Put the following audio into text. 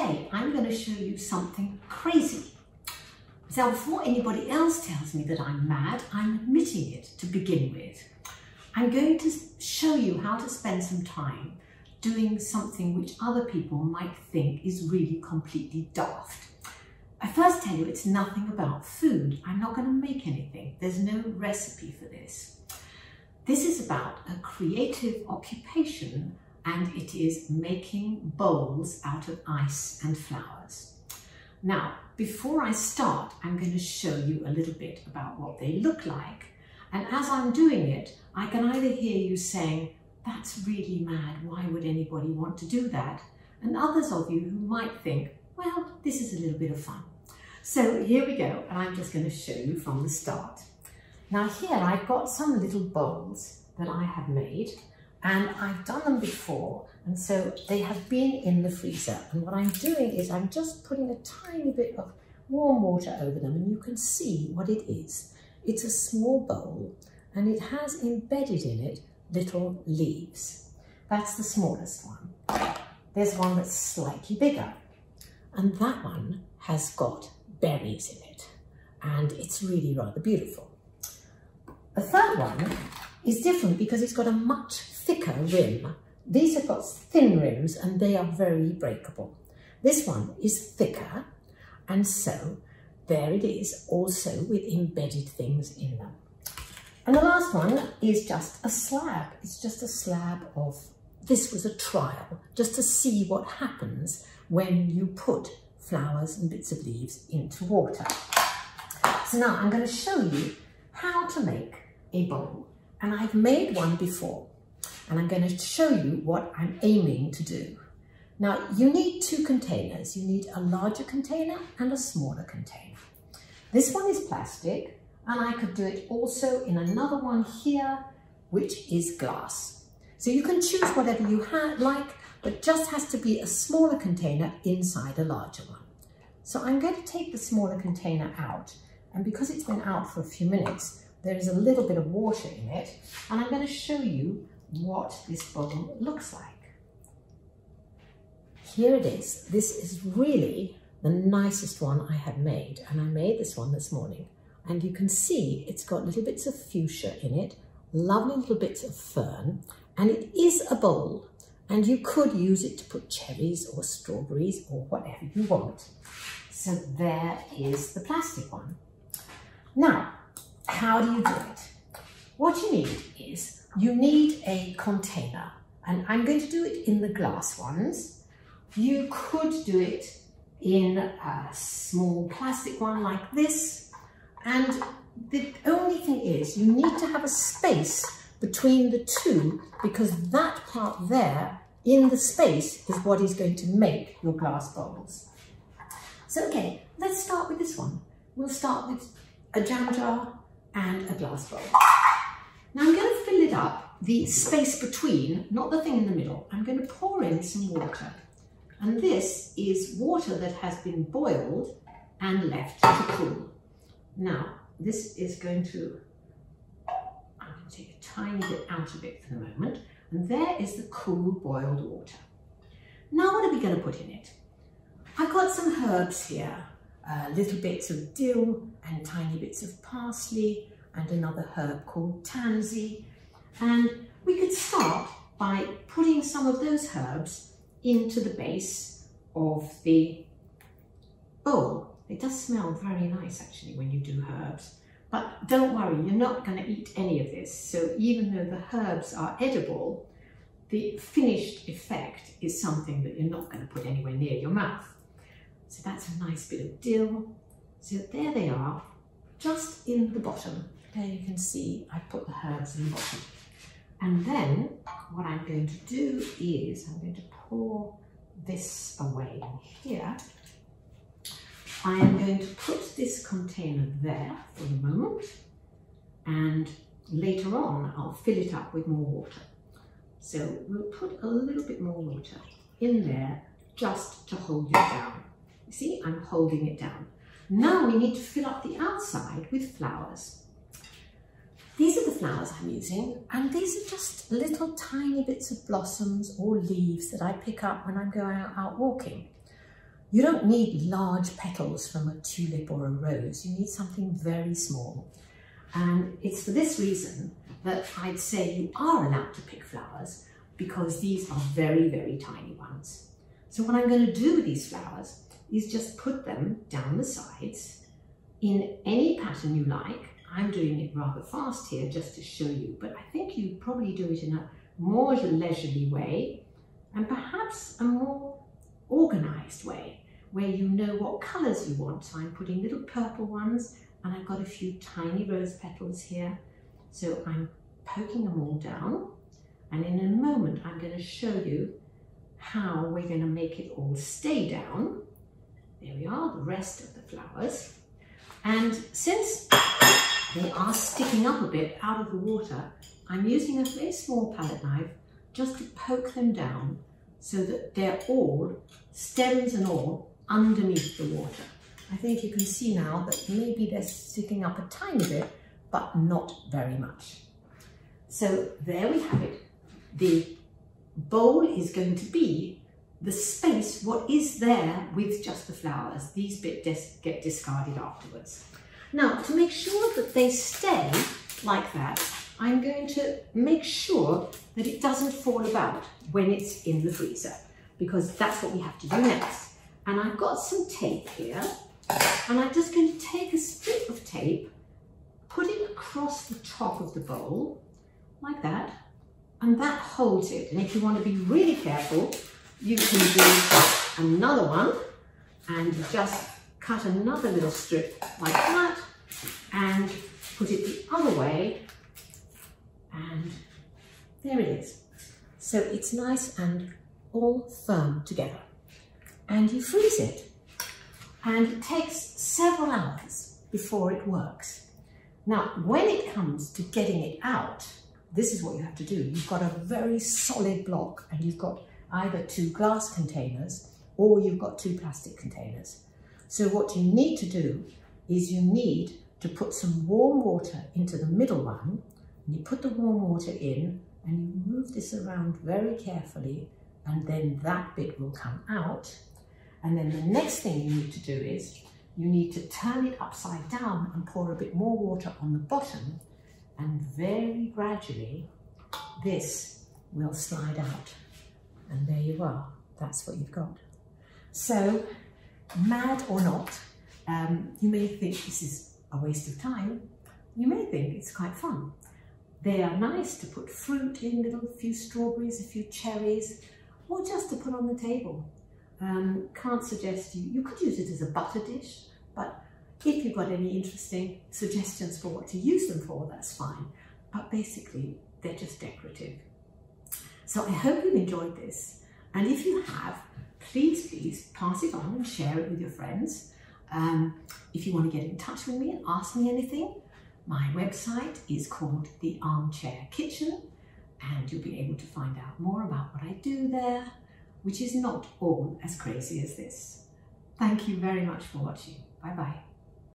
today I'm going to show you something crazy. Now, before anybody else tells me that I'm mad, I'm admitting it to begin with. I'm going to show you how to spend some time doing something which other people might think is really completely daft. I first tell you it's nothing about food. I'm not going to make anything. There's no recipe for this. This is about a creative occupation, and it is making bowls out of ice and flowers. Now, before I start, I'm going to show you a little bit about what they look like. And as I'm doing it, I can either hear you saying, "That's really mad, why would anybody want to do that?" And others of you who might think, well, this is a little bit of fun. So here we go, and I'm just going to show you from the start. Now here I've got some little bowls that I have made, and I've done them before, and so they have been in the freezer. And what I'm doing is I'm just putting a tiny bit of warm water over them, and you can see what it is. It's a small bowl, and it has embedded in it little leaves. That's the smallest one. There's one that's slightly bigger, and that one has got berries in it, and it's really rather beautiful. The third one is different because it's got a much thicker rim. These have got thin rims and they are very breakable. This one is thicker, and so there it is, also with embedded things in them. And the last one is just a slab. It's just a slab of, this was a trial, just to see what happens when you put flowers and bits of leaves into water. So now I'm going to show you how to make a bowl. And I've made one before, and I'm going to show you what I'm aiming to do. Now, you need two containers. You need a larger container and a smaller container. This one is plastic, and I could do it also in another one here, which is glass. So you can choose whatever you like, but just has to be a smaller container inside a larger one. So I'm going to take the smaller container out, and because it's been out for a few minutes, there is a little bit of water in it, and I'm going to show you what this bowl looks like. Here it is. This is really the nicest one I have made, and I made this one this morning. And you can see it's got little bits of fuchsia in it, lovely little bits of fern, and it is a bowl. And you could use it to put cherries or strawberries or whatever you want. So there is the plastic one. Now, how do you do it? What you need is, you need a container, and I'm going to do it in the glass ones. You could do it in a small plastic one like this, and the only thing is you need to have a space between the two, because that part there in the space is what is going to make your glass bowls. So okay, let's start with this one. We'll start with a jam jar and a glass bowl. Now I'm going to fill it up, the space between, not the thing in the middle. I'm going to pour in some water, and this is water that has been boiled and left to cool. Now this is going to, I'm going to take a tiny bit out of it for the moment, and there is the cool boiled water. Now what are we going to put in it? I've got some herbs here, little bits of dill and tiny bits of parsley and another herb called tansy. And we could start by putting some of those herbs into the base of the bowl. It does smell very nice actually when you do herbs, but don't worry, you're not going to eat any of this. So even though the herbs are edible, the finished effect is something that you're not going to put anywhere near your mouth. So that's a nice bit of dill. So there they are, just in the bottom. There you can see I put the herbs in the bottom. And then what I'm going to do is I'm going to pour this away here. I am going to put this container there for the moment, and later on I'll fill it up with more water. So we'll put a little bit more water in there just to hold it down. You see, I'm holding it down. Now we need to fill up the outside with flowers. These are the flowers I'm using, and these are just little tiny bits of blossoms or leaves that I pick up when I'm going out walking. You don't need large petals from a tulip or a rose. You need something very small. And it's for this reason that I'd say you are allowed to pick flowers, because these are very, very tiny ones. So what I'm going to do with these flowers is just put them down the sides in any pattern you like. I'm doing it rather fast here just to show you, but I think you probably do it in a more leisurely way and perhaps a more organized way where you know what colors you want. So I'm putting little purple ones, and I've got a few tiny rose petals here. So I'm poking them all down, and in a moment I'm going to show you how we're going to make it all stay down. There we are, the rest of the flowers. And since they are sticking up a bit out of the water, I'm using a very small palette knife just to poke them down so that they're all, stems and all, underneath the water. I think you can see now that maybe they're sticking up a tiny bit, but not very much. So there we have it. The bowl is going to be the space, what is there with just the flowers. These bits get discarded afterwards. Now, to make sure that they stay like that, I'm going to make sure that it doesn't fall about when it's in the freezer, because that's what we have to do next. And I've got some tape here, and I'm just going to take a strip of tape, put it across the top of the bowl, like that, and that holds it. And if you want to be really careful, you can do another one and just cut another little strip like that and put it the other way, and there it is. So it's nice and all firm together, and you freeze it, and it takes several hours before it works. Now, when it comes to getting it out, this is what you have to do. You've got a very solid block, and you've got either 2 glass containers or you've got 2 plastic containers. So what you need to do is you need to put some warm water into the middle one, and you put the warm water in and you move this around very carefully, and then that bit will come out. And then the next thing you need to do is you need to turn it upside down and pour a bit more water on the bottom, and very gradually this will slide out. And there you are, that's what you've got. So, mad or not, you may think this is a waste of time. You may think it's quite fun. They are nice to put fruit in, a few strawberries, a few cherries, or just to put on the table. Can't suggest you could use it as a butter dish, but if you've got any interesting suggestions for what to use them for, that's fine. But basically, they're just decorative. So I hope you've enjoyed this. And if you have, please pass it on and share it with your friends. If you want to get in touch with me and ask me anything, my website is called The Armchair Kitchen, and you'll be able to find out more about what I do there, which is not all as crazy as this. Thank you very much for watching. Bye bye.